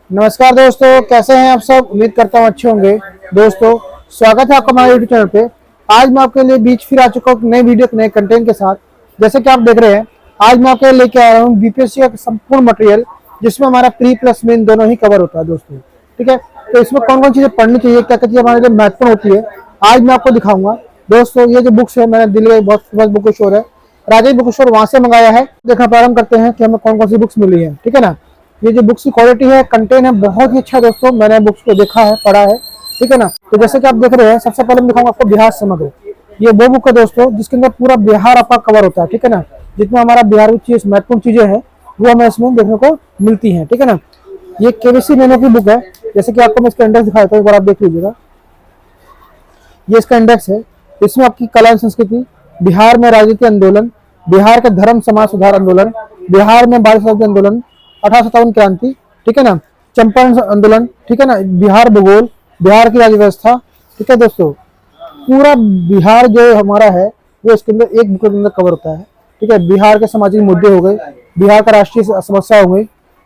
नमस्कार दोस्तों, कैसे हैं आप सब। उम्मीद करता हूँ अच्छे होंगे। दोस्तों, स्वागत है आपका हमारे यूट्यूब चैनल पे। आज मैं आपके लिए बीच फिर आ चुका हूँ नए वीडियो नए कंटेंट के साथ। जैसे कि आप देख रहे हैं, आज मैं आपके लिए लेके आया हूँ बीपीएससी का संपूर्ण मटेरियल, जिसमें हमारा प्री प्लस मेन दोनों ही कवर होता है दोस्तों। ठीक है, तो इसमें कौन कौन चीजें पढ़नी चाहिए, क्या क्या चीजें हमारे लिए महत्वपूर्ण होती है, आज मैं आपको दिखाऊंगा। दोस्तों, ये जो बुक्स है, मैंने दिल्ली का बहुत फेमस बुक स्टोर है राजेश बुक स्टोर, वहां से मंगाया है। देखना प्रारंभ करते हैं कि हमें कौन कौन सी बुक्स मिली है। ठीक है ना। ये जो बुक्स की क्वालिटी है, कंटेंट है, बहुत ही अच्छा है दोस्तों। मैंने बुक्स को देखा है, पढ़ा है। ठीक है ना। तो जैसे कि आप देख रहे हैं, सबसे पहले मैं दिखाऊंगा आपको बिहार समग्र। ये वो बुक है दोस्तों जिसके अंदर पूरा बिहार आपका कवर होता है। ठीक है ना। जितना हमारा बिहार की चीज महत्वपूर्ण चीजें हैं वो हमें इसमें देखने को मिलती है। ठीक है ना। ये केबीसी मेनो की बुक है। जैसे कि आपको मैं इसका इंडेक्स दिखाता हूँ, एक बार आप देख लीजिएगा। ये इसका इंडेक्स है। इसमें आपकी कला एवं संस्कृति, बिहार में राजनीति आंदोलन, बिहार के धर्म समाज सुधार आंदोलन, बिहार में 22 आंदोलन, 1857 क्रांति, ठीक है ना, चंपारण आंदोलन, ठीक है ना, बिहार भूगोल, बिहार की राज्य व्यवस्था। ठीक है दोस्तों, पूरा बिहार जो हमारा है वो इसके अंदर एक बुक के अंदर कवर होता है। ठीक है, बिहार के सामाजिक मुद्दे हो गए, बिहार का राष्ट्रीय समस्या हो गई,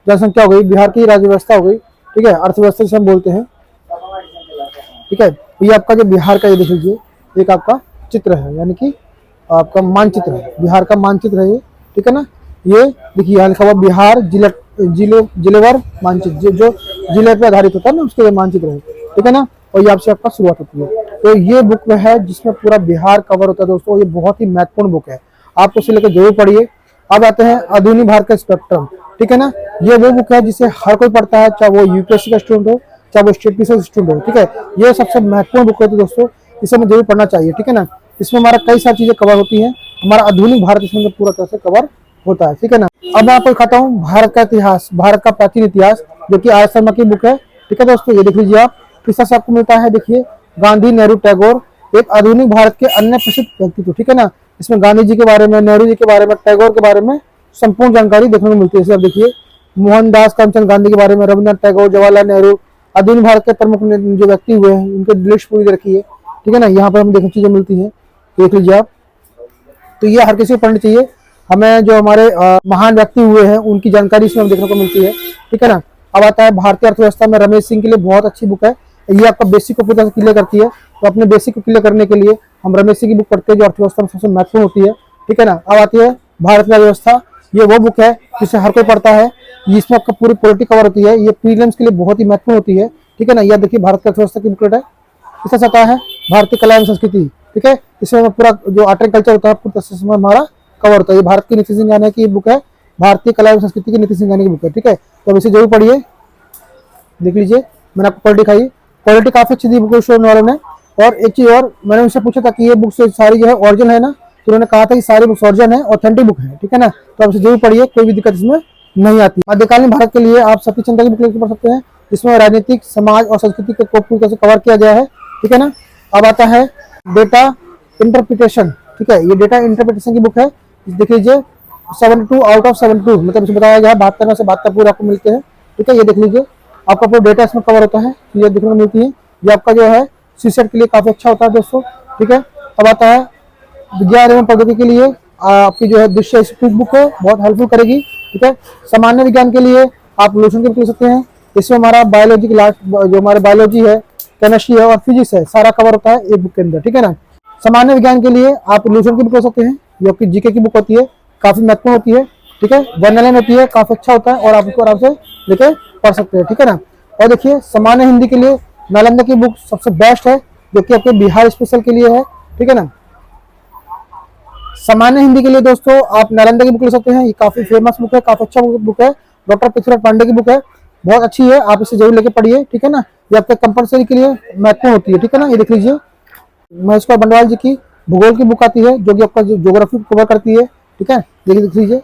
जनसंख्या हो गई, बिहार की राज्य व्यवस्था हो गई, ठीक है, अर्थव्यवस्था जिसे हम बोलते हैं। ठीक है, ये आपका जो बिहार का, ये देख लीजिए, एक आपका चित्र है, यानी कि आपका मानचित्र है, बिहार का मानचित्र है ये। ठीक है ना। ये देखिए यहाँ लिखा हुआ बिहार जिलेवार मानचित्र, जो जिले पे आधारित होता है ना, उसके मानचित्र है। ठीक है ना। और ये आपसे आपका शुरुआत होती है। तो ये बुक में है जिसमें पूरा बिहार कवर होता है दोस्तों। ये बहुत ही महत्वपूर्ण बुक है, आप उसे लेकर जरूर पढ़िए। अब आते हैं आधुनिक भारत का स्पेक्ट्रम। ठीक है ना। ये वो बुक है जिसे हर कोई पढ़ता है, चाहे वो यूपीएससी का स्टूडेंट हो, चाहे वो स्टेट पीसी स्टूडेंट हो। ठीक है, ये सबसे महत्वपूर्ण बुक है दोस्तों, इसे हमें जरूर पढ़ना चाहिए। ठीक है ना। इसमें हमारा कई सारी चीजें कवर होती हैं, हमारा आधुनिक भारत इसमें पूरा तरह से कवर होता है। ठीक है ना। अब मैं आपको दिखाता हूँ भारत का इतिहास, भारत का प्राचीन इतिहास, जो कि आर शर्मा की बुक है। ठीक है दोस्तों, ये देख लीजिए आप, किस से आपको मिलता है। देखिए, गांधी, नेहरू, टैगोर, एक आधुनिक भारत के अन्य प्रसिद्ध व्यक्तित्व। ठीक है ना। इसमें गांधी जी के बारे में, नेहरू जी के बारे में, टैगोर के बारे में संपूर्ण जानकारी देखने को मिलती है। जैसे आप देखिए, मोहनदास करमचंद गांधी के बारे में, रविन्द्रनाथ टैगोर, जवाहरलाल नेहरू, आधुनिक भारत के प्रमुख जो व्यक्ति हुए हैं उनकी लिस्ट पूरी दे रखी है। ठीक है ना। यहाँ पर हमें देखने चीजें मिलती हैं, देख लीजिए आप। तो ये हर किसी को पढ़नी चाहिए। हमें जो हमारे महान व्यक्ति हुए हैं उनकी जानकारी इसमें देखने को मिलती है। ठीक है ना। अब आता है भारतीय अर्थव्यवस्था में, रमेश सिंह के लिए बहुत अच्छी बुक है। ये आपका बेसिक को पूरा क्लियर करती है। तो अपने बेसिक को क्लियर करने के लिए हम रमेश सिंह की बुक पढ़ते हैं, जो अर्थव्यवस्था में सबसे महत्वपूर्ण होती है। ठीक है ना। अब आती है भारत की व्यवस्था। ये वो बुक है जिसे हर कोई पढ़ता है। इसमें आपका पूरी पॉलिटी कवर होती है। ये प्रीलिम्स के लिए बहुत ही महत्वपूर्ण होती है। ठीक है ना। यह देखिए, भारत की अर्थव्यवस्था की बुकलेट है। इसका आता है भारतीय कला एवं संस्कृति। ठीक है, इसमें पूरा जो आर्ट एंड कल्चर होता है पूरा हमारा कवर होता है। ये भारत की नीति सिंघानिया की बुक है, भारतीय कला एवं संस्कृति की नीति सिंघानिया की बुक है। ठीक है, तो अब इसे जरूर पढ़िए। देख लीजिए, मैंने आपको क्वालिटी दिखाई, क्वालिटी काफी अच्छी दी बुक स्टोर वालों ने। और एक चीज और, मैंने उनसे पूछा था कि ये बुक सारी जो है ओरिजिनल है ना, तो उन्होंने कहा था कि सारी बुक्स ओरिजिनल है, ऑथेंटिक बुक है। ठीक है ना। तो आप इसे जरूर पढ़िए, कोई भी दिक्कत इसमें नहीं आती। मध्यकालीन भारत के लिए आप सतीश चंद्र की बुक लेकर पढ़ सकते हैं, जिसमें राजनीतिक, समाज और संस्कृति को पूरी तरह से कवर किया गया है। ठीक है ना। अब आता है डेटा इंटरप्रिटेशन। ठीक है, ये डेटा इंटरप्रिटेशन की बुक है। देख लीजिए, 72 आउट ऑफ 72, मतलब इसमें बताया गया 72 में से 72 पूरे आपको मिलते हैं। ठीक है, ये देख लीजिए, आपका पूरा डेटा इसमें कवर होता है, ये देखने को मिलती है। ये आपका जो है सीसेट के लिए काफी अच्छा होता है दोस्तों। ठीक है, अब आता है विज्ञान एवं प्रौद्योगिकी के लिए आपकी जो है दृश्य स्पीड बुक है, बहुत हेल्पफुल करेगी। ठीक है, सामान्य विज्ञान के लिए आप लोशन की बुक ले सकते हैं। इसमें हमारा बायोलॉजी की जो हमारे बायोलॉजी है, केमिस्ट्री है और फिजिक्स है, सारा कवर होता है एक बुक के अंदर। ठीक है ना। सामान्य विज्ञान के लिए आप लोशन की बुक ले सकते हैं, जो आपकी जीके की बुक होती है, काफी महत्वपूर्ण होती है। ठीक है, वर्णन होती है, काफी अच्छा होता है और आप उसको आराम से लेके पढ़ सकते हैं। ठीक है ना। और देखिए, सामान्य हिंदी के लिए नालंदा की बुक सबसे बेस्ट है, जो कि आपके बिहार स्पेशल के लिए है। ठीक है ना। सामान्य हिंदी के लिए दोस्तों आप नालंदा की बुक ले सकते हैं, ये काफी फेमस बुक है, काफी अच्छा बुक है। डॉक्टर पृथ्वीराज पांडे की बुक है, बहुत अच्छी है, आप इसे जरूर लेके पढ़िए। ठीक है ना। ये आपके कंपलसरी के लिए महत्वपूर्ण होती है। ठीक है ना। ये देख लीजिए, महेश्वर बंडवाल जी की भूगोल की बुक आती है, जो कि आपका ज्योग्राफी कवर करती है। ठीक है, देखिए देख लीजिए,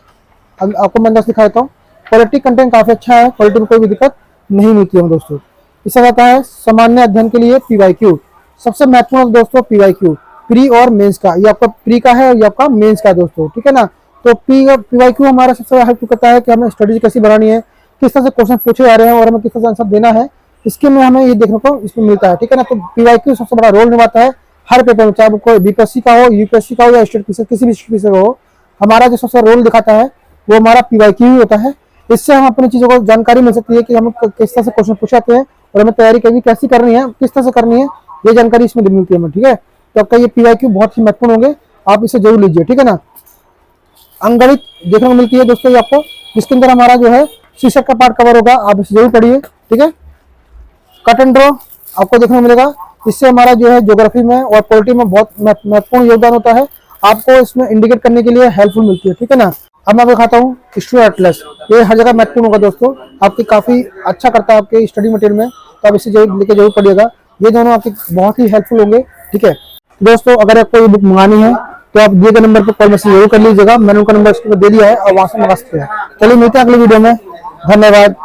आपको मैं अंदर दिखाता हूँ। क्वालिटी कंटेंट काफी अच्छा है, क्वालिटी में कोई भी दिक्कत नहीं मिलती है दोस्तों। इससे आता है सामान्य अध्ययन के लिए पीवाईक्यू, सबसे महत्वपूर्ण दोस्तों पीवाईक्यू, प्री और मेंस का। ये आपका प्री का है और ये आपका मेंस का है दोस्तों। ठीक है ना। तो पीवाईक्यू हमारा सबसे हेल्प करता है कि हमें स्टडी कैसी बनानी है, किस तरह से क्वेश्चन पूछे जा रहे हैं और हमें किस तरह से आंसर देना है, इसके में हमें ये देखने को इसमें मिलता है। ठीक है ना। तो पीवाईक्यू सबसे बड़ा रोल निभाता है हर पेपर में, चाहे वो कोई बीपीएससी का हो, यूपीएससी का हो या स्टेट पीसी, किसी भी स्टेट पीसी का हो, हमारा जो सबसे रोल दिखाता है वो हमारा पीवाईक्यू ही होता है। इससे हम अपनी चीजों को जानकारी मिल सकती है कि हम किस तरह से क्वेश्चन पूछाते हैं और हमें तैयारी करनी कैसी करनी है, किस तरह से करनी है, ये जानकारी इसमें मिलती है हमें। ठीक है, तो आपका ये PYQ बहुत ही महत्वपूर्ण होंगे, आप इसे जरूर लीजिए। ठीक है ना। अंकगणित देखने को मिलती है दोस्तों ये आपको, जिसके अंदर हमारा जो है शीर्षक का पार्ट कवर होगा, आप इसे जरूर पढ़िए। ठीक है, कट एंड ड्रॉ आपको देखने को मिलेगा, इससे हमारा जो है ज्योग्राफी में और पॉलिटी में बहुत महत्वपूर्ण योगदान होता है, आपको इसमें इंडिकेट करने के लिए हेल्पफुल मिलती है। ठीक है ना। अब मैं आपको दिखाता हूँ स्टूडेंट एटलस, ये हर जगह महत्वपूर्ण होगा दोस्तों, आपकी काफी अच्छा करता है आपके स्टडी मटेरियल में, तो आप इसे जरूर लेके जरूर पढ़िएगा, ये दोनों आपके बहुत ही हेल्पफुल होंगे। ठीक है दोस्तों, अगर आपको ये बुक मंगानी है तो आप दिए गए नंबर पर कॉल मैसेज जरूर कर लीजिएगा, मैंने उनका नंबर दे दिया है और वहां से मंगा सकते हैं। चलिए मिलते हैं अगली वीडियो में, धन्यवाद।